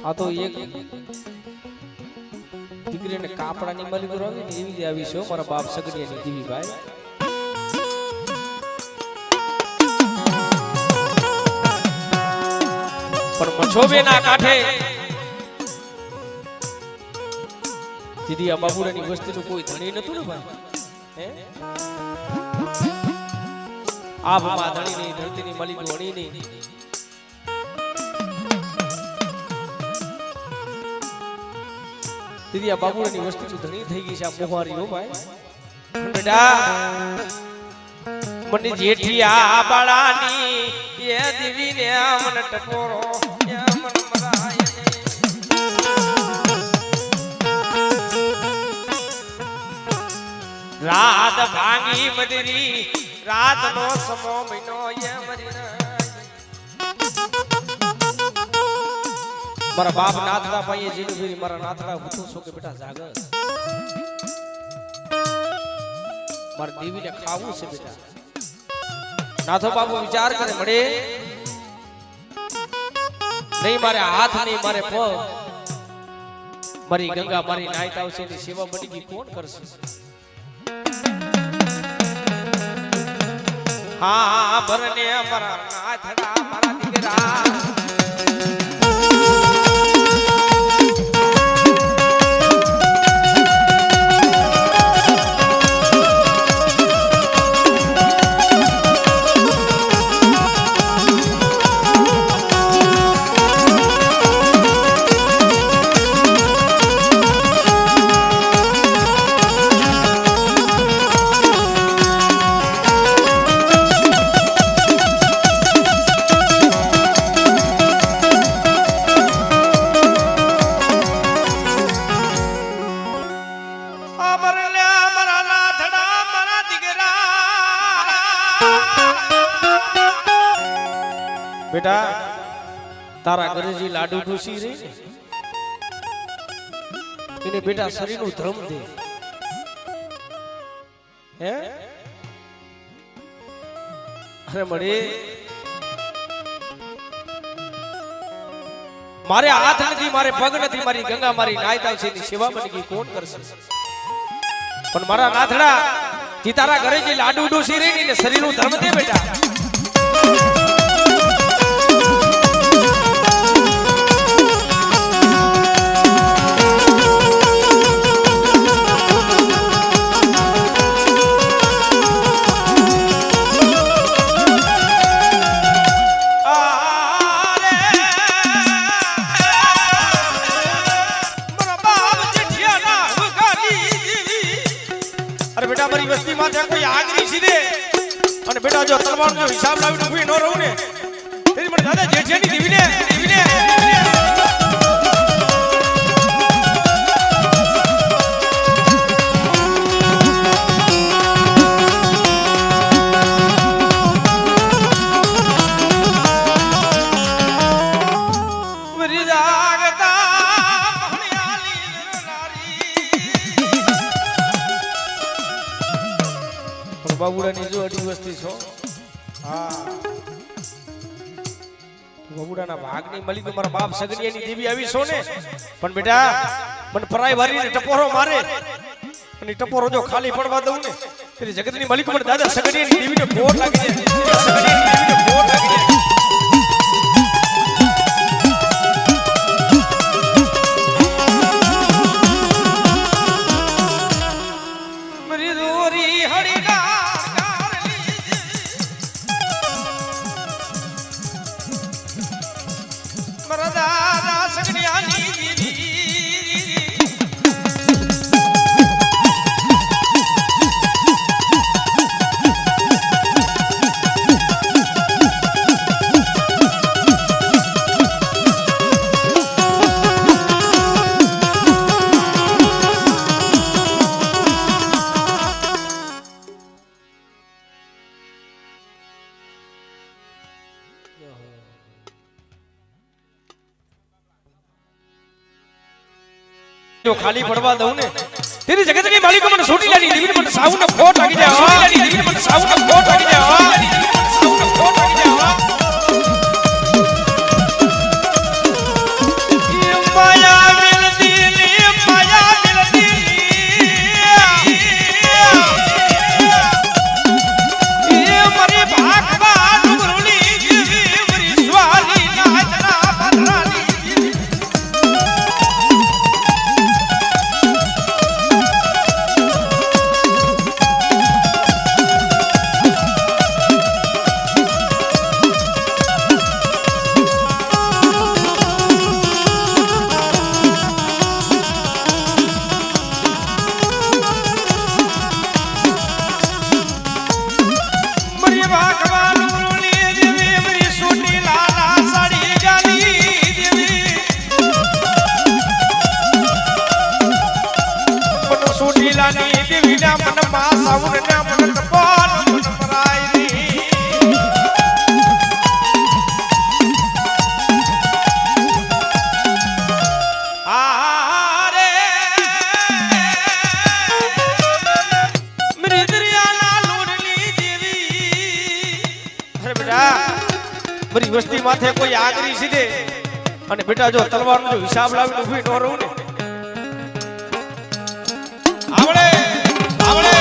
આ તો એક દીકરીને કાપડાની મળી કરાવી ને એવી આવી છે મારા બાપ સગડિયાની દીવી ભાઈ. પણ મછોબેના કાંઠે દીદી આ બાબુડાની વસ્તીનું કોઈ ધણી નતું ને ભાઈ. હે આ ભમા ધણી ની ધરતીની માલિક વણી ની દીદી આ બાબુડાની વસ્તીનું ધણી થઈ ગઈ છે આ મોહારી હો ભાઈ. બેટા મને જેઠી આ બાળાની એ દીવી ને મન ટપોરો એ મન મરાય રાત ભાંગી મદરી રાત નો સમો મહિનો એ મરી મારા બાપ નાથડા પાઈએ જીનું ફેરી મારા નાથડા પૂછું છું કે બેટા જાગ મારી દેવીને ખાવું છે બેટા. નાથો બાબુ વિચાર કરે મળે નહીં મારે હાથ નહીં મારે પગ મારી ગંગા મારી નાઈત આવશે એની સેવા બની ગઈ કોણ કરશે. હા ભરને મારા નાથડા મારા દીકરા બેટા તારા ઘરે જે લાડુ ડોસી રહી ને એને બેટા શરીરનું ધર્મ દે. હે અરે મળે મારે હાથ નથી મારે પગ નથી મારી ગંગા મારી નાઈત આવશે એની સેવા બની ગઈ કોણ કરશે. પણ મારા નાથડા જે તારા ઘરે જે લાડુ ડોસી રહી ને શરીરનું ધર્મ દે બેટા. કોઈ આગરી સીધે અને બેટા જો તલવારનો હિસાબ લાવીને ઊભી ન રહું ને તેરી મને દાદા જેઠિયાની દીવીને બાબુડાની જો અઢી વસ્તી છો. હા બાબુડાના ભાગની મળી તો મારા બાપ સગડિયાની દેવી આવી છો ને. પણ બેટા મને પરાઈ વારીને ટપોરો મારે અને ટપોરો જો ખાલી પડવા દઉં ને તેરી જગતની મલિક મને દાદા સગડિયાની દેવીને બોર લાગી જાય. સગડિયાની દેવીને બોર લાગી જાય. જો ખાલી પડવા દઉં ને તેરી જગતની માલિક મને છોટી લાગી દીવી મને સાઉને ખોટ લાગી જાય. છોટી લાગી દીવી મને સાઉને ખોટ લાગી જાય. સાઉને ખોટ લાગી જાય. બધી વસ્તી માથે કોઈ આગરી સીધે અને બેટા જો તલવારનો હિસાબ લાવીને ઊભી ન રહું ને આવડે આવડે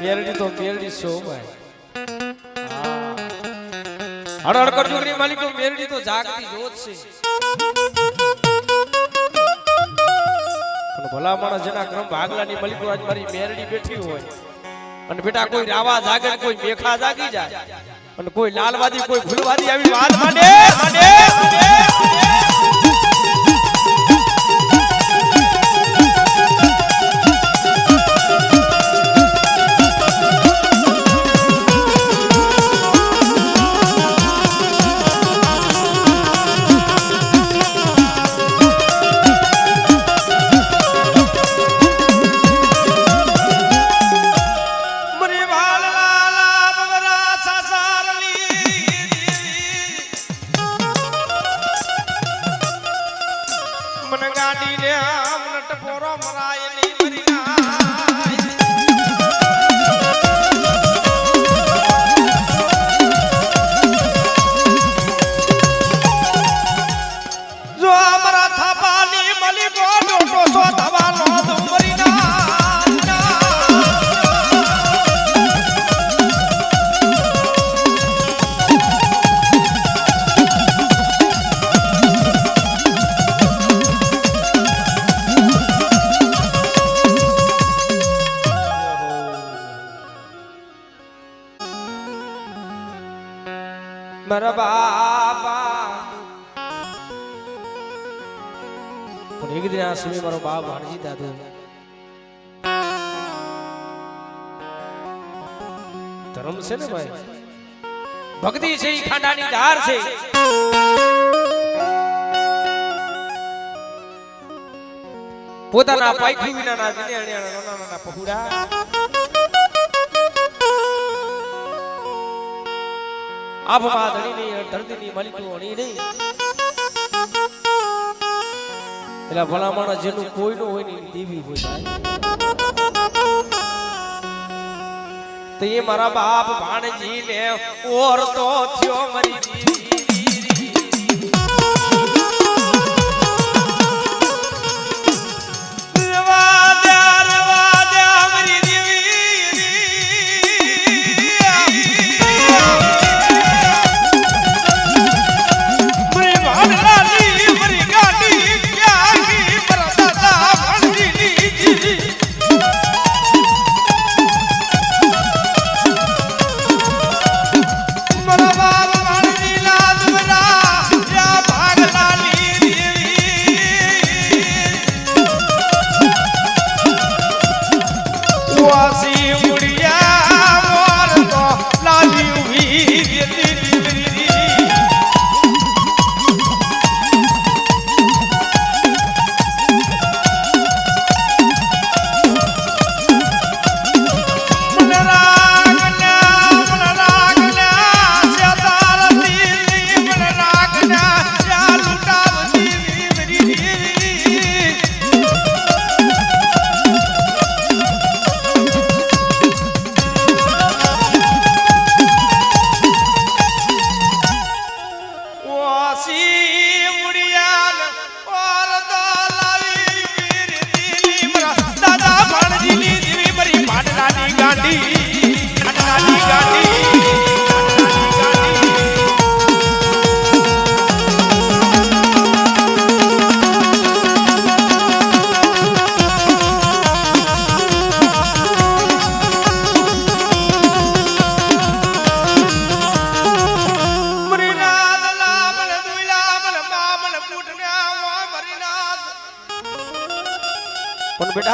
મેરડી તો મેરડી છો ભાઈ હડહડ કરજો કે માલિકો મેરડી તો જાગતી જોત છે પણ ભલા માણસ જેના ક્રમ ભાગલાની માલિકો આજ મારી મેરડી બેઠી હોય અને બેટા કોઈ રાવા જાગે કોઈ મેખા જાગી જાય અને કોઈ લાલવાદી કોઈ ફૂલવાદી આવી વાત માંડે મારા બાપા પણ એક દિન આ સમય મારો બાપ ભાણજી દાદુ ધર્મ છે ને ભાઈ ભક્તિ છે ઈ ખાંડાની ધાર છે પોતાના પાયખી વિનાના નાના પહુડા આભમાં ધણી ની ધરતીની માલિકો અણી નહીં એટલે ભલા માણસ જેનું કોઈનું હોય ને દેવી હોય તો એ મારા બાપ ભાણજી ને ઓરતો થયો મરી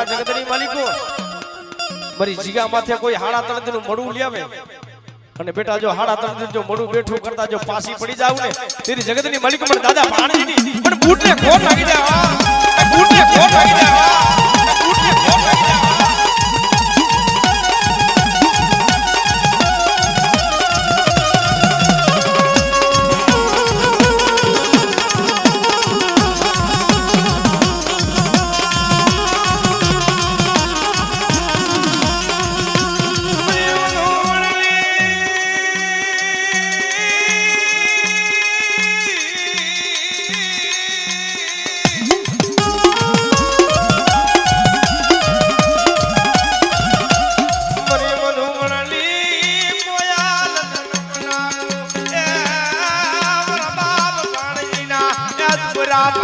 બેટા જગતની માલિકો મારી જીગા માથે કોઈ હાડા તળદીનું મળું લેવે અને બેટા જો હાડા તળદી જો મળું બેઠું કરતા જો પાસી પડી જાવ ને તેરી જગતની માલિકો મને દાદા ભાણજીની પણ બૂટને ખોટ લાગી દે બૂટને ખોટ લાગી દે બૂટને ખોટ લાગી દે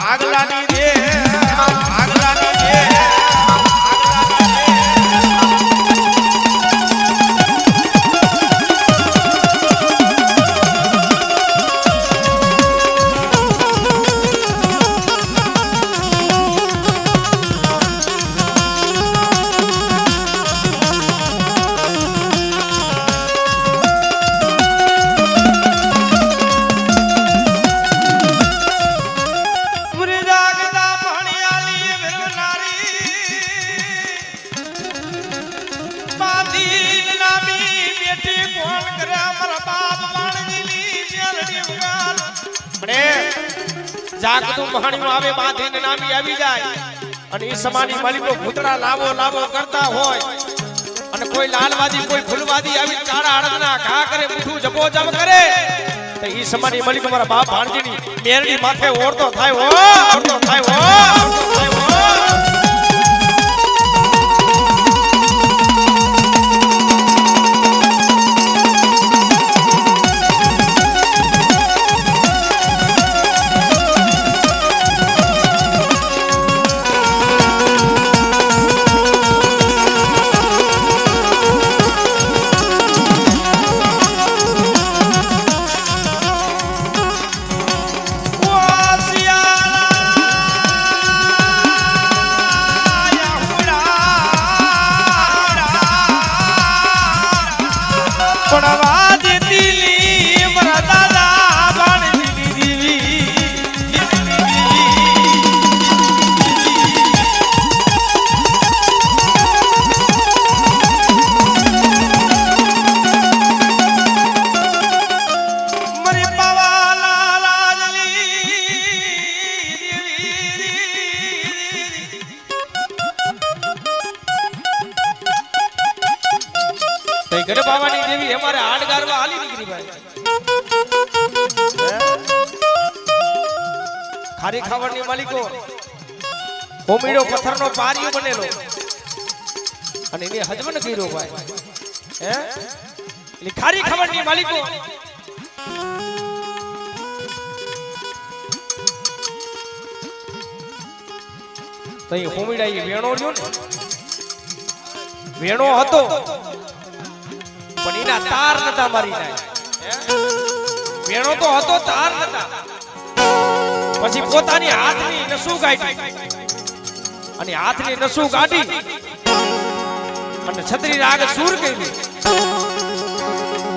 ભાગલાની દે ભાગલાની દે જાગતું મહાણીઓ આવે બાંધીને નામી આવી જાય અને ઈ સમાની માલિકો ભૂતડા લાવો લાવો કરતા હોય અને કોઈ લાલવાદી કોઈ ફૂલવાદી આવી કાળા અડદના ઘા કરે મીઠું જપો જપ કરે તો ઈ સમાની માલિકો મારા બાપ ભાણજીની મેરડી માથે ઓરતો થાય હો ઓરતો થાય હો ઓરતો થાય હો ગઢ બાવાની દેવી અમારે હાડ ગારવા હાલી નીકળી ભાઈ ખારી ખાવડની માલિકો કોમીડો પથ્થરનો પારિયો બનેલો અને એને હજમન કર્યો ભાઈ હે એટલે ખારી ખાવડની માલિકો તઈ કોમીડા ઈ વેણો રહ્યો ને વેણો હતો પણ એના તાર નતા મારી જાય વેણો તો હતો તાર નતા પછી પોતાની હાથની નસુ કાઢી અને હાથની નસુ કાઢી અને છત્રી રાગ સૂર કરી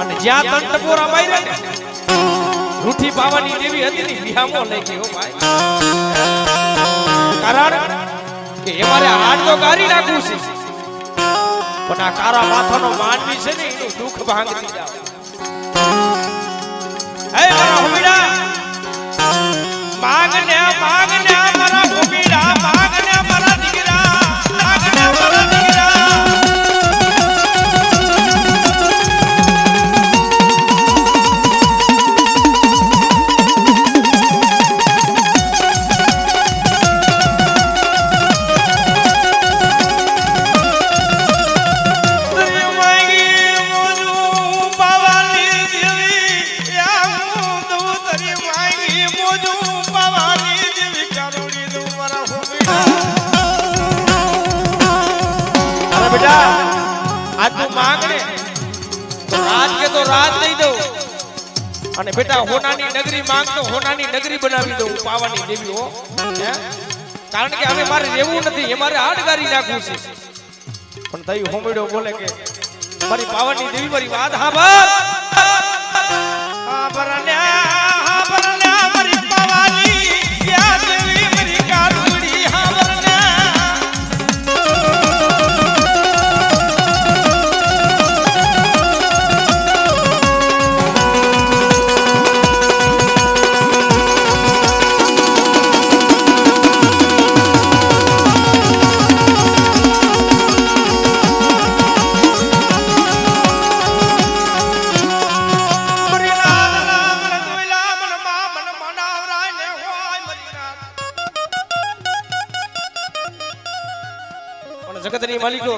અને જ્યાં તન ટપોરા માર્યા ને રૂઠી પાવાની દેવી હતી ને વિહામો લઈ ગયો ભાઈ કારણ કે એ મારે હાથ તો ગારી નાખવું છે પણ આ કારા માથાનો માનવી છે ને એનું દુઃખ ભાંગતી જાવ હે મારા હુમીડા માગને મારા હુમીડા માગને મારા દીકરા માગને મારા દીકરા आज तू मांगने तो रात के तो रात नहीं दो અને બેટા હોનાની નગરી માંગ તો હોનાની નગરી બનાવી દઉં પાવાની દેવી હો હે કારણ કે હવે મારે રહેવું નથી, એ મારે હાડગારી નાખવું છે. પણ તઈ હોમડો બોલે કે મારી પાવનની દેવી મારી વાત હાંભળ. મારી પાવાની યા દેવી મારી કારુડી હાંભળને. જગતની માલિકો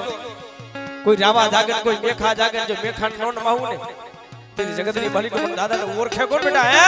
કોઈ રાવા જાગન કોઈ મેખા જાગન જો મેખા નો નમાવું ને તેની જગતની માલિકો દાદાને ઓળખે કોણ બેટા હે